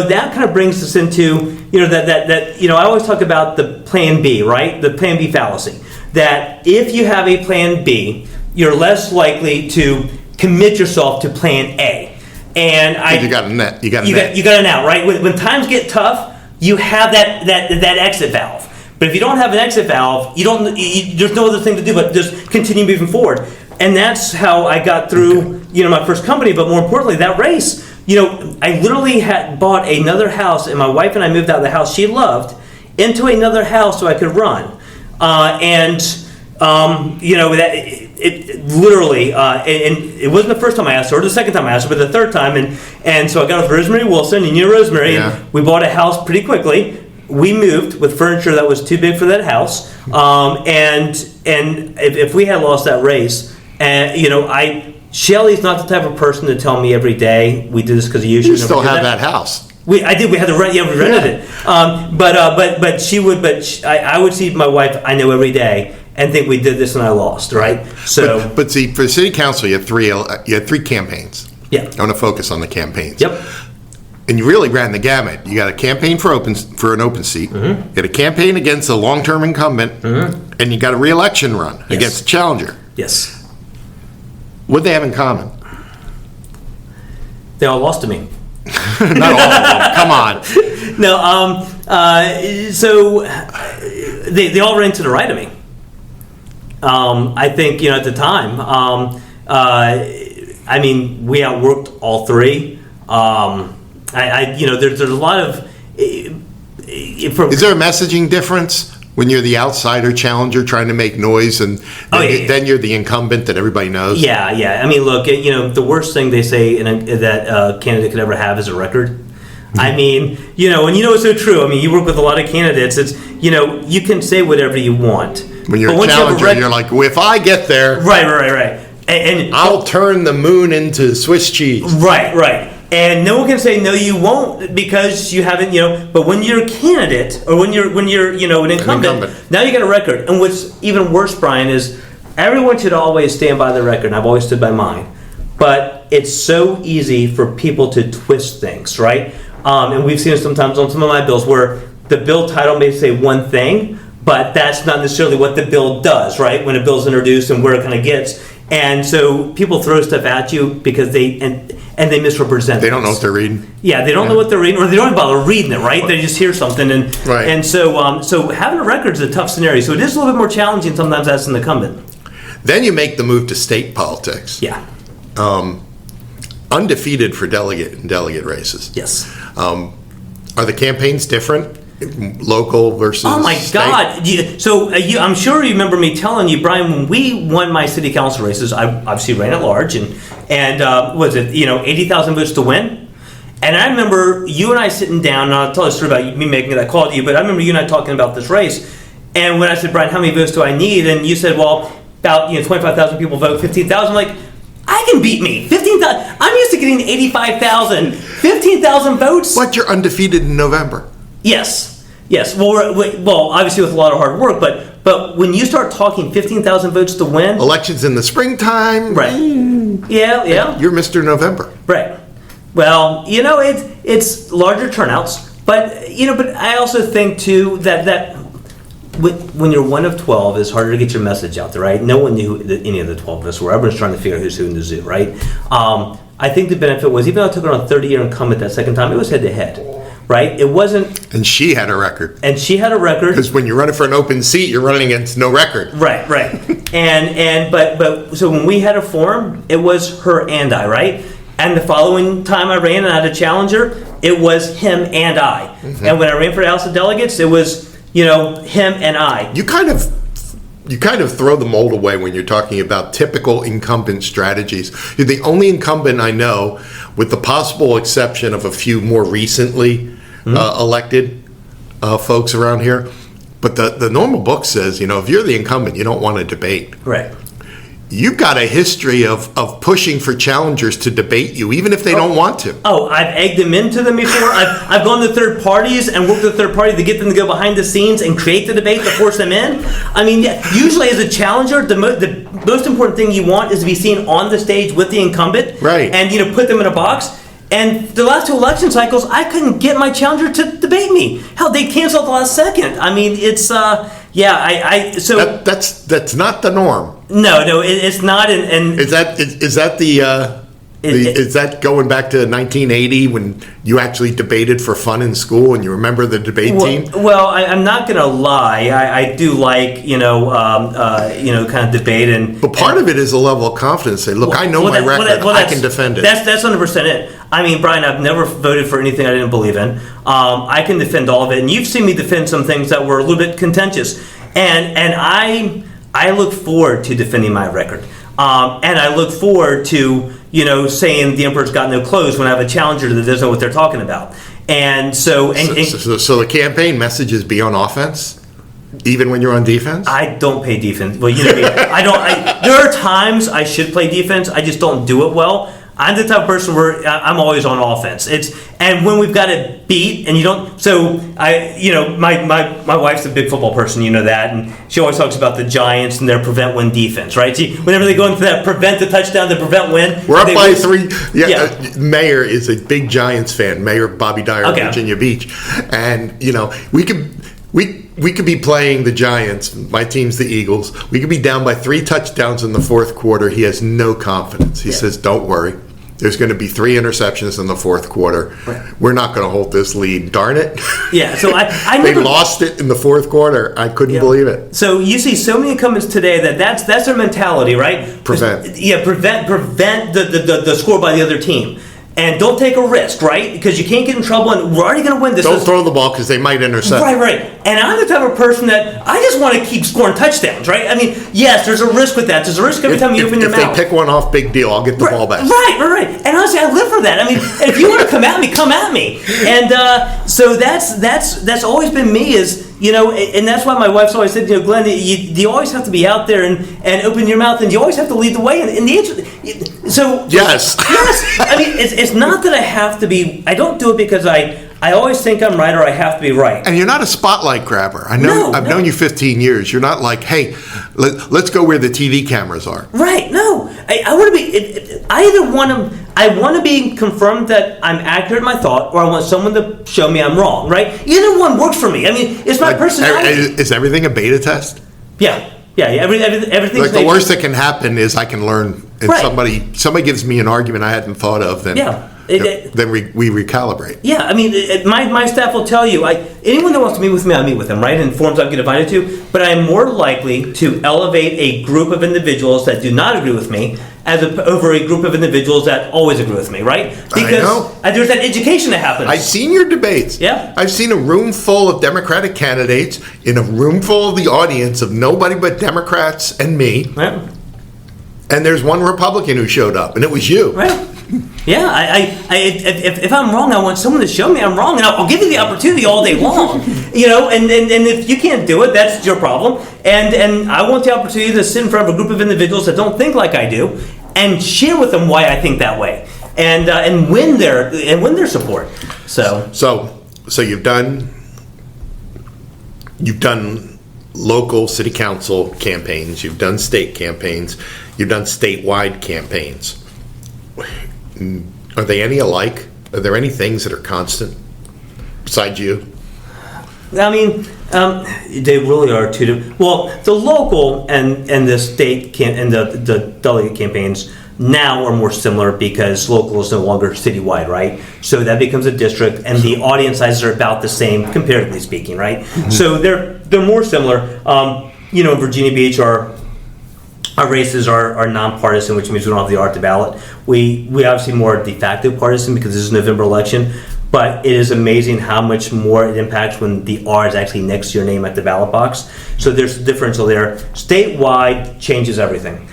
that kind of brings us into, I always talk about the plan B, right? The plan B fallacy. That if you have a plan B, you're less likely to commit yourself to plan A. And you got a net. You got an out, right? When times get tough, you have that exit valve. But if you don't have an exit valve, there's no other thing to do but just continue moving forward. And that's how I got through, my first company. But more importantly, that race, I literally had bought another house, and my wife and I moved out of the house she loved into another house so I could run. It literally, and it wasn't the first time I asked her, or the second time I asked her, but the third time. And so I got with Rosemary Wilson, and Rosemary, and we bought a house pretty quickly. We moved with furniture that was too big for that house, and if we had lost that race, Shelley's not the type of person to tell me every day we did this because of you. You still have that house. I did. We had to rent. Yeah, we rented it. But she would. But I would see my wife. I know every day and think we did this and I lost. Right. So. But see, for city council, you had three campaigns. Yeah. I want to focus on the campaigns. Yep. And you really ran the gamut. You got a campaign for an open seat. Mm-hmm. You got a campaign against a long-term incumbent, and you got a re-election run against a challenger. Yes. What do they have in common? They all lost to me. Not all of them. Come on. No. So they all ran to the right of me. I think at the time. We outworked all three. There's a lot of. Is there a messaging difference when you're the outsider challenger trying to make noise, and then you're the incumbent that everybody knows? Yeah. I mean, look, the worst thing they say that a candidate could ever have is a record. Mm-hmm. I mean, and it's so true. I mean, you work with a lot of candidates. It's you can say whatever you want. When you're a challenger, you're like, well, if I get there, right, and I'll turn the moon into Swiss cheese. Right. And no one can say no, you won't, because you haven't, But when you're a candidate, or when you're an incumbent, now you got a record. And what's even worse, Brian, is everyone should always stand by the record. And I've always stood by mine, but it's so easy for people to twist things, right? And we've seen it sometimes on some of my bills where the bill title may say one thing, but that's not necessarily what the bill does, right? When a bill's introduced and where it kind of gets. And so people throw stuff at you because they misrepresent. They don't know what they're reading. Yeah, they don't know what they're reading, or they don't even bother reading it, right? They just hear something, and so having a record is a tough scenario. So it is a little bit more challenging sometimes as an incumbent. Then you make the move to state politics. Yeah. Undefeated for delegate and delegate races. Yes. Are the campaigns different? Local versus Oh my state? God! I'm sure you remember me telling you, Brian, when we won my city council races, I obviously ran at large, and was it 80,000 votes to win? And I remember you and I sitting down, and I'll tell a story about me making it. I called you, but I remember you and I talking about this race. And when I said, Brian, how many votes do I need? And you said, well, about 25,000 people vote, 15,000. I'm like, I can beat me. 15,000. I'm used to getting 85,000. 15,000 votes. But you're undefeated in November. Yes. Well, obviously with a lot of hard work, but when you start talking 15,000 votes to win, Elections in the springtime. right? Yeah. You're Mr. November. Right. Well, it's larger turnouts, but I also think too that when you're one of 12, it's harder to get your message out there, right? No one knew who any of the 12 of us were. Everyone's trying to figure out who's who in the zoo, right? I think the benefit was, even though I took it on a 30-year incumbent that second time, it was head-to-head. Right? It wasn't. And she had a record. Because when you're running for an open seat, you're running against no record. Right. But so when we had a forum, it was her and I, right? And the following time I ran and I had a challenger, it was him and I. Mm-hmm. And when I ran for the House of Delegates, it was him and I. You kind of throw the mold away when you're talking about typical incumbent strategies. You're the only incumbent I know, with the possible exception of a few more recently elected folks around here. But the normal book says, if you're the incumbent, you don't want to debate. Right. You've got a history of pushing for challengers to debate you, even if they don't want to. Oh, I've egged them into them before. I've gone to third parties and worked with third party to get them to go behind the scenes and create the debate to force them in. I mean, usually as a challenger, the most important thing you want is to be seen on the stage with the incumbent. Right. And, put them in a box. And the last two election cycles, I couldn't get my challenger to debate me. Hell, they canceled the last second. I mean, it's, so... That's not the norm. No, it's not. And is that going back to 1980 when you actually debated for fun in school and you remember the debate team? Well, I'm not going to lie. I do like kind of debate But part of it is a level of confidence. Say, look, I know my record. I can defend it. That's 100% it. I mean, Brian, I've never voted for anything I didn't believe in. I can defend all of it, and you've seen me defend some things that were a little bit contentious, and I look forward to defending my record, and I look forward to saying the emperor's got no clothes when I have a challenger that doesn't know what they're talking about, and so the campaign message is be on offense, even when you're on defense. I don't play defense. Well, I don't. There are times I should play defense. I just don't do it well. I'm the type of person where I'm always on offense. And when we've got it beat, and you don't. So my wife's a big football person, that, and she always talks about the Giants and their prevent win defense, right? Whenever they go into that prevent the touchdown, the prevent win. We're up by 3. Yeah. Mayor is a big Giants fan. Mayor Bobby Dyer of Virginia Beach, and we could be playing the Giants. My team's the Eagles. We could be down by 3 touchdowns in the fourth quarter. He has no confidence. He says, "Don't worry. There's going to be 3 interceptions in the fourth quarter. Right. We're not going to hold this lead. Darn it." Yeah. So they lost it in the fourth quarter. I couldn't believe it. So you see so many incumbents today that's their mentality, right? Prevent. Yeah. Prevent the score by the other team. And don't take a risk, right? Because you can't get in trouble, and we're already going to win this. Don't throw the ball because they might intercept. Right. And I'm the type of person that I just want to keep scoring touchdowns, right? I mean, yes, there's a risk with that. There's a risk every time you open your mouth. If they pick one off, big deal. I'll get the ball back. Right. And honestly, I live for that. I mean, if you want to come at me, come at me. And so that's always been me and that's why my wife's always said, Glenn, you always have to be out there and open your mouth, and you always have to lead the way. And the answer, so yes. I mean, it's not that I have to be. I don't do it because I always think I'm right or I have to be right. And you're not a spotlight grabber. I've known you 15 years. You're not like, hey, let's go where the TV cameras are. Right. No. I want to be. I either want them. I want to be confirmed that I'm accurate in my thought, or I want someone to show me I'm wrong, right? Either one works for me. I mean, it's my personality. Is everything a beta test? Yeah. Everything's like the worst that can happen is I can learn, and right. somebody gives me an argument I hadn't thought of, then then we recalibrate. Yeah, I mean, my staff will tell you, anyone that wants to meet with me, I meet with them, right, in forms I get invited to, but I am more likely to elevate a group of individuals that do not agree with me over a group of individuals that always agree with me, right? Because there's that education that happens. I've seen your debates. Yeah. I've seen a room full of Democratic candidates in a room full of the audience of nobody but Democrats and me. Right. And there's one Republican who showed up, and it was you. Right. Yeah, if I'm wrong, I want someone to show me I'm wrong, and I'll give you the opportunity all day long. And if you can't do it, that's your problem. And I want the opportunity to sit in front of a group of individuals that don't think like I do, and share with them why I think that way, and win their support. So you've done local city council campaigns, you've done state campaigns, you've done statewide campaigns. Are they any alike? Are there any things that are constant besides you? I mean, they really are two different. Well, the local and the state and the delegate campaigns now are more similar because local is no longer citywide, right? So that becomes a district, and the audience sizes are about the same, comparatively speaking, right? Mm-hmm. So they're more similar. In Virginia Beach, our races are nonpartisan, which means we don't have the R at the ballot. We obviously more de facto partisan because this is a November election, but it is amazing how much more it impacts when the R is actually next to your name at the ballot box. So there's a differential there. Statewide changes everything.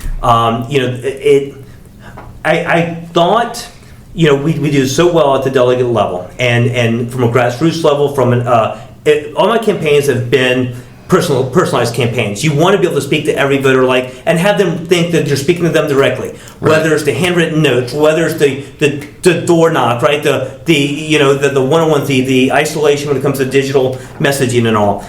I thought, we do so well at the delegate level, and from a grassroots level, all my campaigns have been personalized campaigns. You want to be able to speak to every voter and have them think that you're speaking to them directly. Right. Whether it's the handwritten notes, whether it's the door knock, right? The one-on-one, the isolation when it comes to digital messaging and all.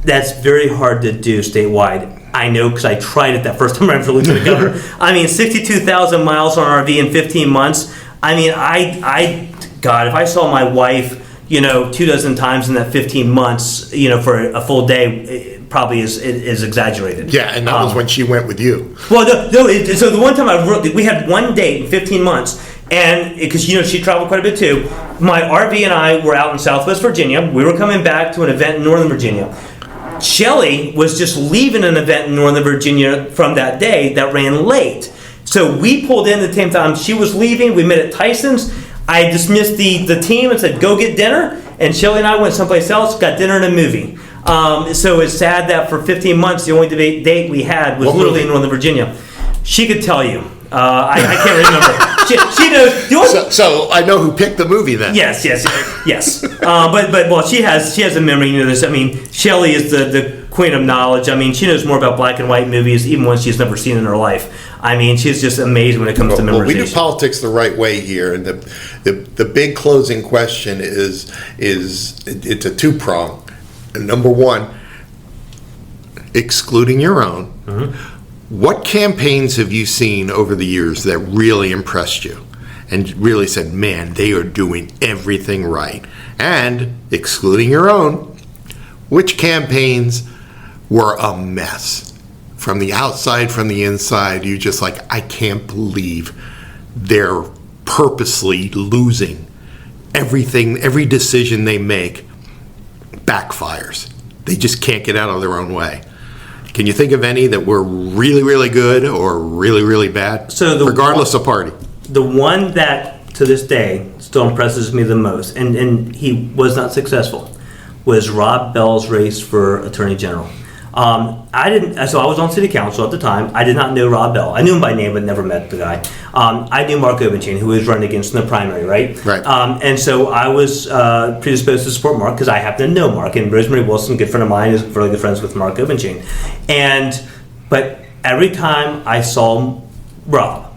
That's very hard to do statewide. I know because I tried it that first time I ran for lieutenant governor. 62,000 miles on RV in 15 months. God, if I saw my wife 24 times in that 15 months, for a full day, it probably is exaggerated. Yeah, and that was when she went with you. Well, so the one time we had one date in 15 months, and because she traveled quite a bit too. My RV and I were out in Southwest Virginia. We were coming back to an event in Northern Virginia. Shelley was just leaving an event in Northern Virginia from that day that ran late. So we pulled in at the same time she was leaving. We met at Tyson's. I dismissed the team and said, go get dinner. And Shelley and I went someplace else, got dinner and a movie. So it's sad that for 15 months, the only date we had was literally in Northern Virginia. She could tell you. I can't remember. She knows. So I know who picked the movie then. Yes. But she has a memory. Shelley is the queen of knowledge. She knows more about black and white movies, even ones she's never seen in her life. She's just amazing when it comes to memorization. Well, we do politics the right way here, and the big closing question is it's a two-prong. Number one, excluding your own. Mm-hmm. What campaigns have you seen over the years that really impressed you and really said, man, they are doing everything right? And excluding your own, which campaigns were a mess? From the outside, from the inside, you just I can't believe they're purposely losing everything, every decision they make backfires. They just can't get out of their own way. Can you think of any that were really, really good or really, really bad, regardless of party? The one that, to this day, still impresses me the most, and he was not successful, was Rob Bell's race for Attorney General. So I was on city council at the time. I did not know Rob Bell. I knew him by name, but never met the guy. I knew Mark Obenchain, who was running against in the primary, right? Right. And so I was predisposed to support Mark because I happen to know Mark. And Rosemary Wilson, a good friend of mine, is really good friends with Mark Obenchain. But every time I saw Rob,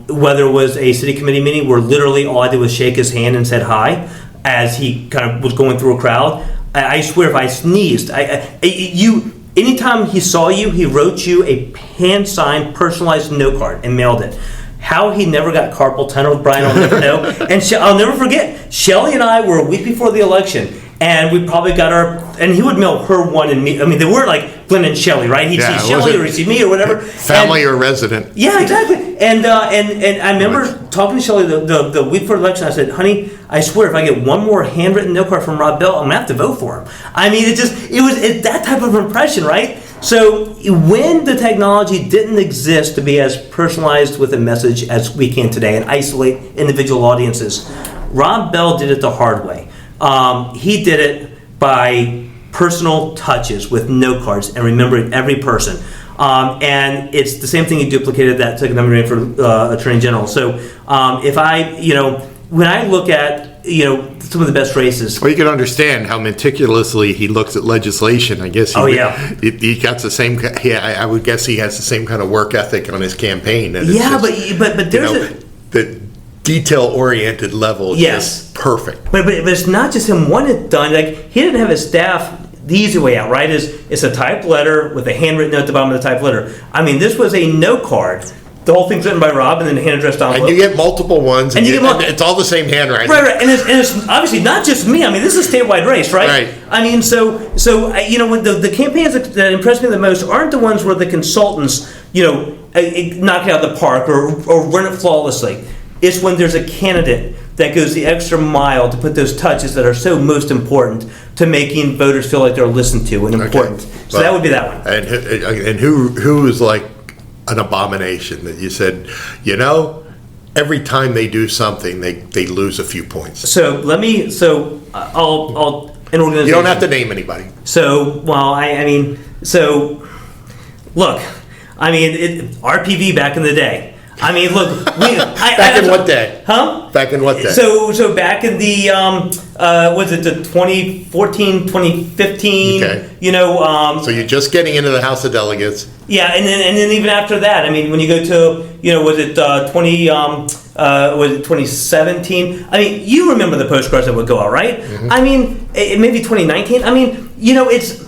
whether it was a city committee meeting where literally all I did was shake his hand and said hi as he kind of was going through a crowd, I swear if I sneezed, anytime he saw you, he wrote you a hand-signed, personalized note card and mailed it. How he never got carpal tunnel with Brian, I'll never know. And I'll never forget, Shelley and I were a week before the election, and we probably got and he would mail her one and me. I mean, they weren't like Glenn and Shelley, right? He'd see Shelley or he'd see me or whatever. Family or resident. Yeah, exactly. And I remember talking to Shelley the week before the election. I said, honey, I swear if I get one more handwritten note card from Rob Bell, I'm going to have to vote for him. I mean, it was that type of impression, right? So when the technology didn't exist to be as personalized with a message as we can today and isolate individual audiences, Rob Bell did it the hard way. He did it by personal touches with note cards and remembering every person. And it's the same thing he duplicated that second time he ran for Attorney General. So if when I look at, some of the best races. Well, you can understand how meticulously he looks at legislation. I guess he got the same. I would guess he has the same kind of work ethic on his campaign. And but there's the detail-oriented level is just perfect. But it's not just him wanting it done. Like, he didn't have his staff. The easy way out, right, is it's a typed letter with a handwritten note at the bottom of the typed letter. I mean, this was a note card. The whole thing's written by Rob and then hand addressed envelope. And you get multiple ones, and it's all the same handwriting. Right. And it's obviously not just me. I mean, this is a statewide race, right? Right. I mean, so when the campaigns that impress me the most aren't the ones where the consultants, knock it out of the park or run it flawlessly. It's when there's a candidate that goes the extra mile to put those touches that are so most important to making voters feel like they're listened to and important. Okay. So that would be that one. And who is like an abomination that you said, every time they do something, they lose a few points. So I'll an organization. You don't have to name anybody. So, well, look, RPV back in the day. I mean, look. Back in what day? Huh? Back in what day? So back in the was it the 2014, 2015? Okay. So you're just getting into the House of Delegates. Yeah, and then even after that, I mean, when you go to was it 2017? I mean, you remember the postcards that would go out, right? Mm-hmm. I mean, maybe 2019. I mean, it's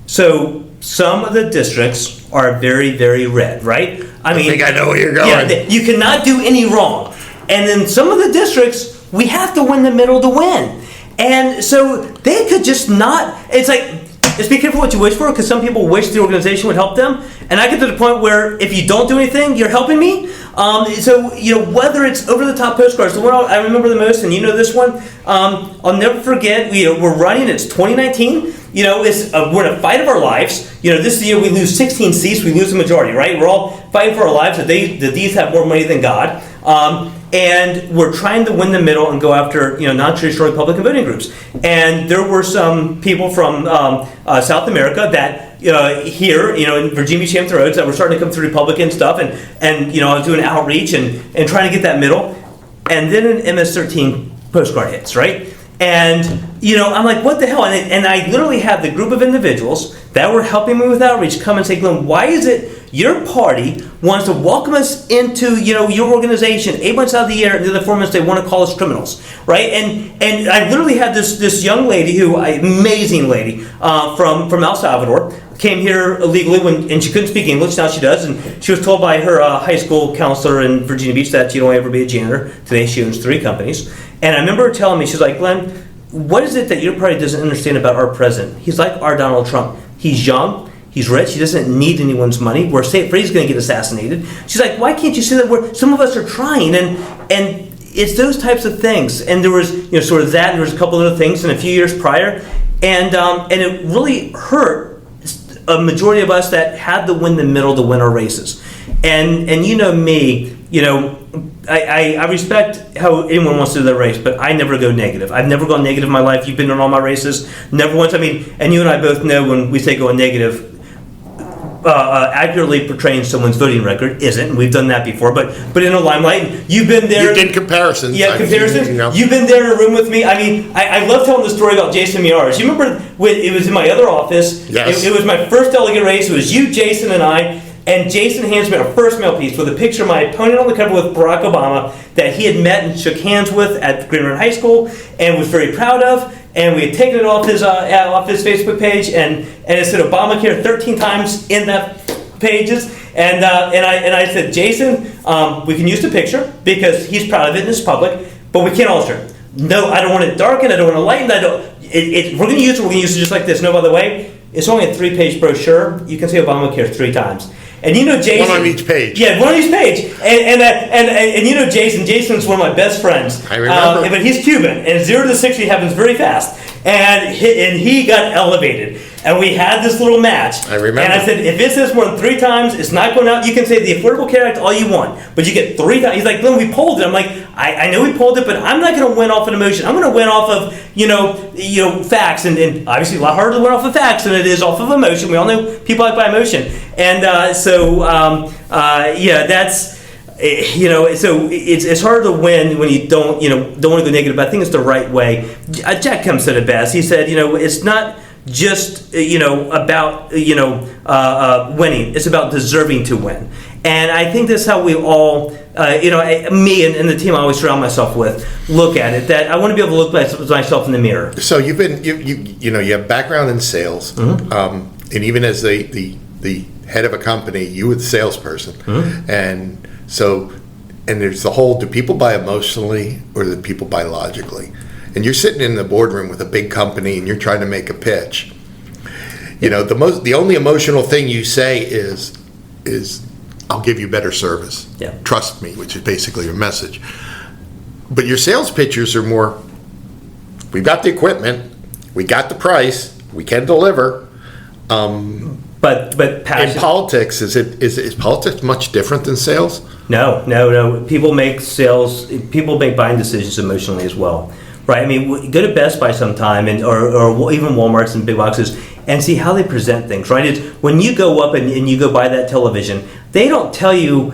so some of the districts are very, very red, right? I think I know where you're going. Yeah, you cannot do any wrong. And then some of the districts, we have to win the middle to win. And so they could just not, it's like, just be careful what you wish for, because some people wish the organization would help them. And I get to the point where if you don't do anything, you're helping me. So whether it's over-the-top postcards, the one I remember the most, and this one, I'll never forget, we're running, it's 2019. We're in a fight of our lives. This year we lose 16 seats, we lose the majority, right? We're all fighting for our lives that these have more money than God. And we're trying to win the middle and go after, non-traditional Republican voting groups. And there were some people from South America that here, in Virginia Beach, Hampton Roads, that were starting to come through Republican stuff. And I was doing outreach and trying to get that middle. And then an MS-13 postcard hits, right? And, I'm like, what the hell? And I literally had the group of individuals that were helping me with outreach come and say, Glenn, why is it your party wants to welcome us into, your organization 8 months out of the year, and the other 4 months they want to call us criminals, right? And I literally had this young lady amazing lady from El Salvador, came here illegally and she couldn't speak English. Now she does, and she was told by her high school counselor in Virginia Beach that she'd only ever be a janitor. Today she owns 3 companies. And I remember her telling me, she's like, Glenn, what is it that your party doesn't understand about our president? He's like our Donald Trump. He's young, he's rich, he doesn't need anyone's money. We're safe, he's going to get assassinated. She's like, why can't you see that some of us are trying? And it's those types of things. And there was, sort of that, and there was a couple other things in a few years prior. And it really hurt a majority of us that had to win the middle to win our races. And me, I respect how anyone wants to do their race, but I never go negative. I've never gone negative in my life. You've been in all my races. Never once. And you and I both know when we say going negative, accurately portraying someone's voting record isn't, and we've done that before, but in the limelight, you've been there. You did comparisons. Yeah, comparisons. You've been there in a room with me. I love telling the story about Jason Miyares. You remember when it was in my other office? Yes. It was my first delegate race. It was you, Jason, and I. And Jason hands me our first mail piece with a picture of my opponent on the cover with Barack Obama that he had met and shook hands with at Green Run High School and was very proud of. And we had taken it off his Facebook page, and it said Obamacare 13 times in that pages. And I said, Jason, We can use the picture because he's proud of it and it's public, but we can't alter it. No, I don't want it darkened. I don't want to lighten. We're going to use it. We're going to use it just like this. No, by the way, it's only a 3-page brochure. You can say Obamacare 3 times. And you know Jason. One on each page. Yeah, one on each page. And you know Jason. Jason's one of my best friends. I remember. But he's Cuban, and 0 to 60 happens very fast. And he got elevated. And we had this little match. I remember. And I said, if it says more than 3 times, it's not going out. You can say the Affordable Care Act all you want, but you get 3 times. He's like, Glenn, we pulled it. I'm like, I know we pulled it, but I'm not going to win off an emotion. I'm going to win off of facts, and obviously a lot harder to win off of facts than it is off of emotion. We all know people act by emotion, and that's. So it's harder to win when you don't want to go negative. But I think it's the right way. Jack Kemp said it best. He said, it's not just about winning. It's about deserving to win. And I think that's how we all, me and the team I always surround myself with, look at it. That I want to be able to look at myself in the mirror. So you have background in sales, Mm-hmm. and even as the head of a company, you were the salesperson, Mm-hmm. and so there's the whole: do people buy emotionally or do people buy logically? And you're sitting in the boardroom with a big company and you're trying to make a pitch. The only emotional thing you say is I'll give you better service. Yeah. Trust me, which is basically your message. But your sales pitches are more, we've got the equipment, we got the price, we can deliver. But passion. In politics, is politics much different than sales? No. People make buying decisions emotionally as well. Right, I mean, go to Best Buy sometime, or even Walmart's and big boxes, and see how they present things. Right, it's when you go up and you go buy that television, they don't tell you,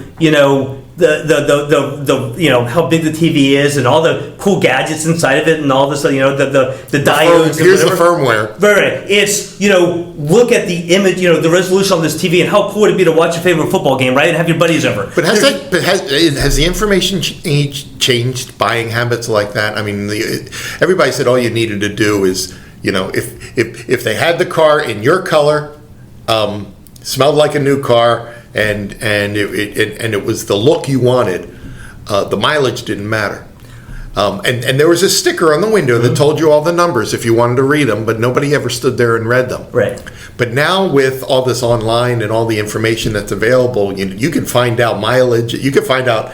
the how big the TV is and all the cool gadgets inside of it and all this, the diodes. Here's the firmware. Right. It's look at the image, the resolution on this TV and how cool it'd be to watch your favorite football game, right, and have your buddies over. But has the information changed buying habits like that? I mean, everybody said all you needed to do is, if they had the car in your color, smelled like a new car, and it was the look you wanted, the mileage didn't matter. And there was a sticker on the window that told you all the numbers if you wanted to read them, but nobody ever stood there and read them. Right. But now with all this online and all the information that's available, you can find out mileage. You can find out,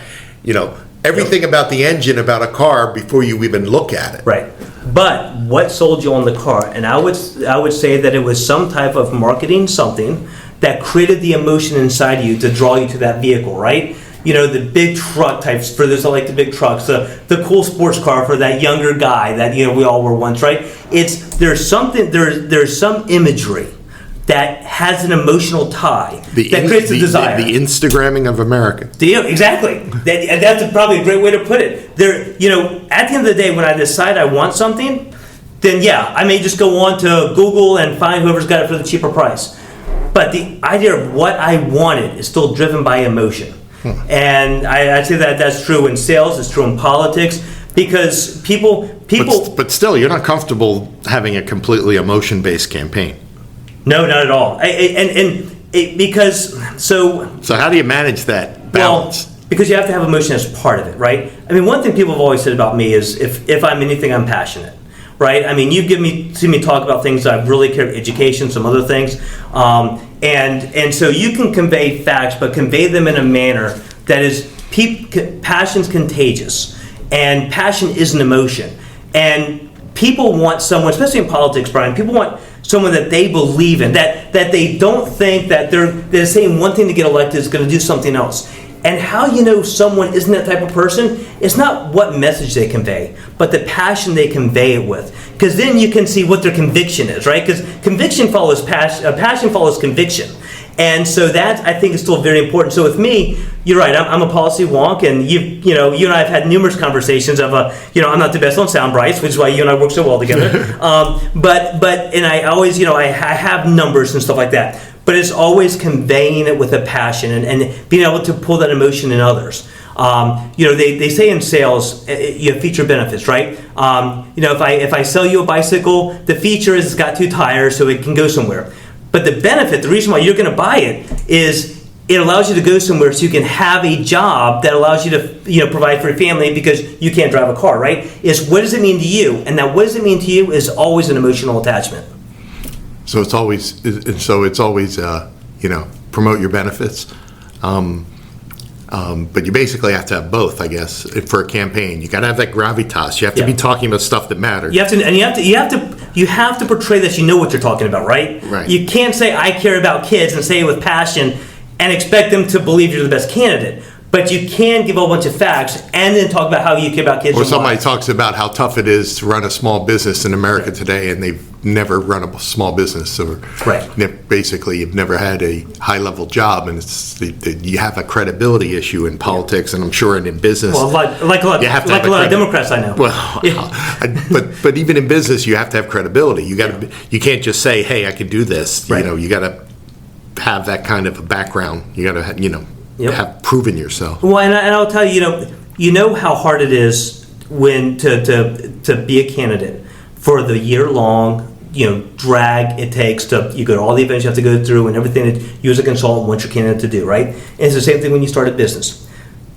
everything about the engine, about a car before you even look at it. Right. But what sold you on the car? And I would say that it was some type of marketing something that created the emotion inside you to draw you to that vehicle, right? The big truck types, for those that like the big trucks, the cool sports car for that younger guy that we all were once, right? There's some imagery that has an emotional tie that creates a desire. The Instagramming of America. Exactly. That's probably a great way to put it. At the end of the day, when I decide I want something, then I may just go on to Google and find whoever's got it for the cheaper price. But the idea of what I wanted is still driven by emotion. And I'd say that's true in sales, it's true in politics, because people. But still, you're not comfortable having a completely emotion-based campaign. No, not at all. So how do you manage that balance? Well, because you have to have emotion as part of it, right? I mean, one thing people have always said about me is if I'm anything, I'm passionate. Right? I mean, you've seen me talk about things I really care about, education, some other things, and so you can convey facts, but convey them in a manner that is passion's contagious, and passion is an emotion, and people want someone, especially in politics, Brian. People want someone that they believe in, that they don't think that they're saying one thing to get elected is going to do something else. And how someone isn't that type of person, it's not what message they convey, but the passion they convey it with. Because then you can see what their conviction is, right? Because conviction follows passion follows conviction. And so that, I think, is still very important. So with me, you're right, I'm a policy wonk, and you and I have had numerous conversations of, I'm not the best on sound bites, which is why you and I work so well together. And I always, I have numbers and stuff like that. But it's always conveying it with a passion and being able to pull that emotion in others. They say in sales, you have feature benefits, right? If I sell you a bicycle, the feature is it's got 2 tires so it can go somewhere. But the benefit, the reason why you're going to buy it is it allows you to go somewhere so you can have a job that allows you to provide for your family because you can't drive a car, right? It's what does it mean to you? And that what does it mean to you is always an emotional attachment. So it's always promote your benefits. But you basically have to have both, I guess, for a campaign. You got to have that gravitas. You have to be talking about stuff that matters. You have to portray that you know what you're talking about, right? Right. You can't say I care about kids and say it with passion and expect them to believe you're the best candidate. But you can give a whole bunch of facts and then talk about how you care about kids. Or somebody talks about how tough it is to run a small business in America today, and they've never run a small business, or basically you've never had a high-level job, and you have a credibility issue in politics, and I'm sure in business. Well, like a lot of Democrats I know. Well, but even in business, you have to have credibility. You can't just say, "Hey, I can do this." Right. You got to have that kind of a background. You got to have proven yourself. Well, and I'll tell you, how hard it is when to be a candidate for the year-long, drag it takes to, you go to all the events you have to go through and everything that you as a consultant want your candidate to do, right? And it's the same thing when you start a business.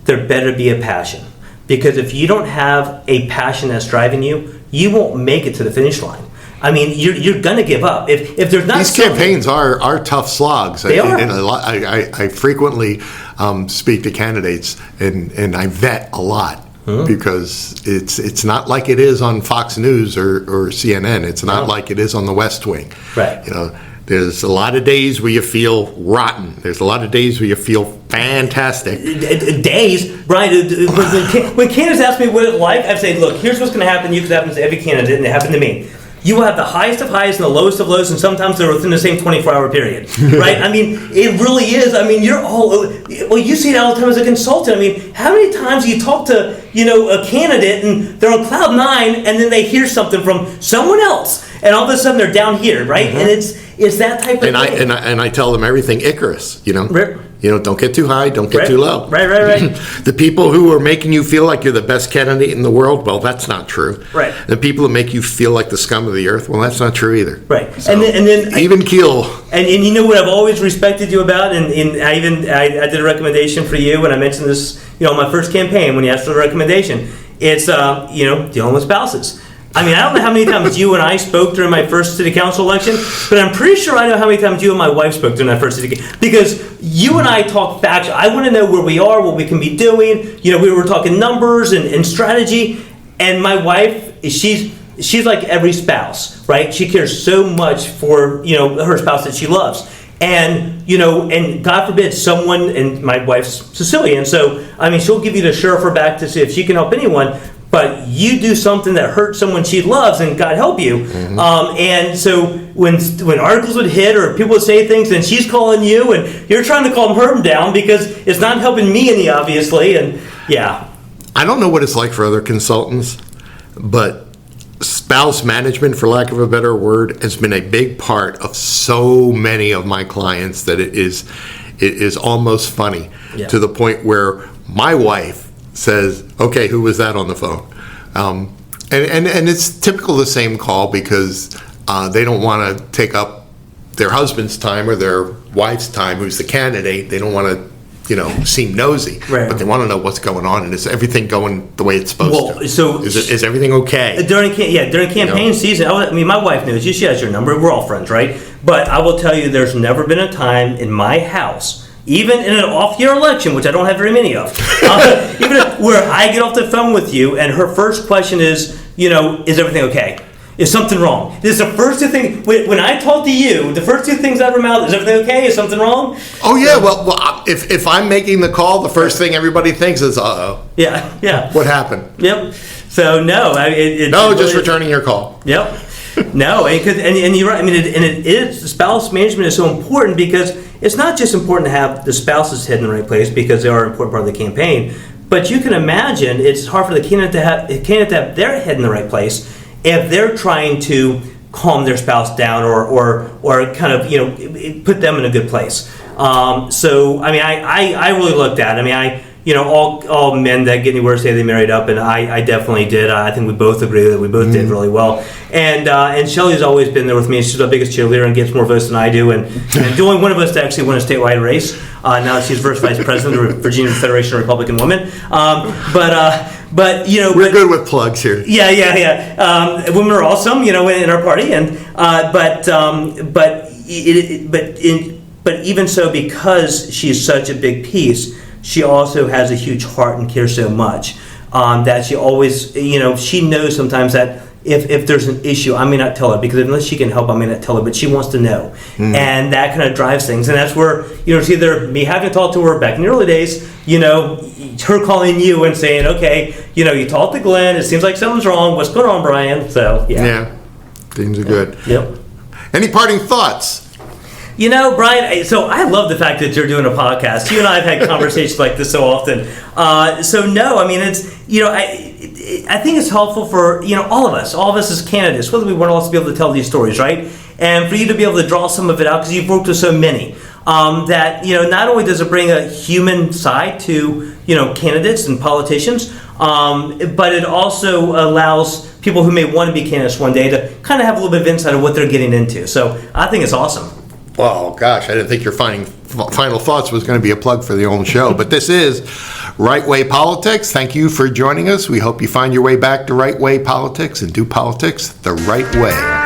There better be a passion. Because if you don't have a passion that's driving you, you won't make it to the finish line. I mean, you're going to give up. If there's not these campaigns are tough slogs. They are. And I frequently speak to candidates, and I vet a lot because it's not like it is on Fox News or CNN. It's not like it is on the West Wing. Right. There's a lot of days where you feel rotten. There's a lot of days where you feel fantastic. Days, Brian. When candidates ask me what it's like, I say, look, here's what's going to happen. It happens to every candidate, and it happened to me. You will have the highest of highs and the lowest of lows, and sometimes they're within the same 24-hour period, right? I mean, it really is. I mean, you see it all the time as a consultant. I mean, how many times do you talk to, a candidate and they're on cloud nine, and then they hear something from someone else, and all of a sudden they're down here, right? Mm-hmm. And it's that type of thing. And I tell them everything Icarus, Right. Don't get too high, don't get too low. Right. The people who are making you feel like you're the best candidate in the world, well, that's not true. Right. The people who make you feel like the scum of the earth, well, that's not true either. Right. So, and then even keel. And you know what I've always respected you about, and I did a recommendation for you when I mentioned this, on my first campaign when you asked for the recommendation. It's dealing with spouses. I mean, I don't know how many times you and I spoke during my first city council election, but I'm pretty sure I know how many times you and my wife spoke during that first city council. Because you and I talk facts. I want to know where we are, what we can be doing. We were talking numbers and strategy. And my wife, she's like every spouse, right? She cares so much for, her spouse that she loves. And, and God forbid someone, and my wife's Sicilian, so, I mean, she'll give you the shirt off her back to see if she can help anyone. But you do something that hurts someone she loves, and God help you. Mm-hmm. And so when articles would hit or people would say things, and she's calling you, and you're trying to calm her down because it's not helping me any, obviously. And yeah, I don't know what it's like for other consultants, but spouse management, for lack of a better word, has been a big part of so many of my clients that it is almost funny to the point where my wife says, "Okay, who was that on the phone?" And it's typical the same call because they don't want to take up their husband's time or their wife's time, who's the candidate. They don't want to, seem nosy, right. But they want to know what's going on, and is everything going the way it's supposed to? So is everything okay? During campaign season, I mean, my wife knows. She has your number. We're all friends, right? But I will tell you, there's never been a time in my house, even in an off-year election, which I don't have very many of, even where I get off the phone with you and her first question is, is everything okay? Is something wrong? This is the first two things. When I talk to you, the first two things out of her mouth, is everything okay? Is something wrong? Oh, yeah. Well, if I'm making the call, the first thing everybody thinks is, uh-oh. Yeah. What happened? Yep. So, no. Just returning your call. Yep. No, and you're right. I mean, it is, spouse management is so important because it's not just important to have the spouse's head in the right place because they are an important part of the campaign, but you can imagine it's hard for the candidate to have their head in the right place if they're trying to calm their spouse down or kind of put them in a good place. So I mean, I really looked at it. I mean, all men that get anywhere say they married up, and I definitely did. I think we both agree that we both did really well. And Shelley's always been there with me. She's the biggest cheerleader and gets more votes than I do, and the only one of us to actually win a statewide race. Now she's first vice president of the Virginia Federation of Republican Women. But we're good with plugs here. Yeah. Women are awesome, in our party, and but even so, because she's such a big piece, she also has a huge heart and cares so much that she always, she knows sometimes that if there's an issue, I may not tell her, because unless she can help, I may not tell her, but she wants to know. And that kind of drives things. And that's where, it's either me having to talk to her back in the early days, her calling you and saying, okay, you talked to Glenn, it seems like something's wrong, what's going on, Brian? So, Yeah, things are good. Yep. Any parting thoughts? Brian, so I love the fact that you're doing a podcast. You and I have had conversations like this so often. So no, I mean, it's, I think it's helpful for, all of us as candidates, whether we want us to be able to tell these stories, right? And for you to be able to draw some of it out, because you've worked with so many, that, not only does it bring a human side to, candidates and politicians, but it also allows people who may want to be candidates one day to kind of have a little bit of insight of what they're getting into. So I think it's awesome. Well, gosh, I didn't think your final thoughts was going to be a plug for the own show. But this is Right Way Politics. Thank you for joining us. We hope you find your way back to Right Way Politics and do politics the right way.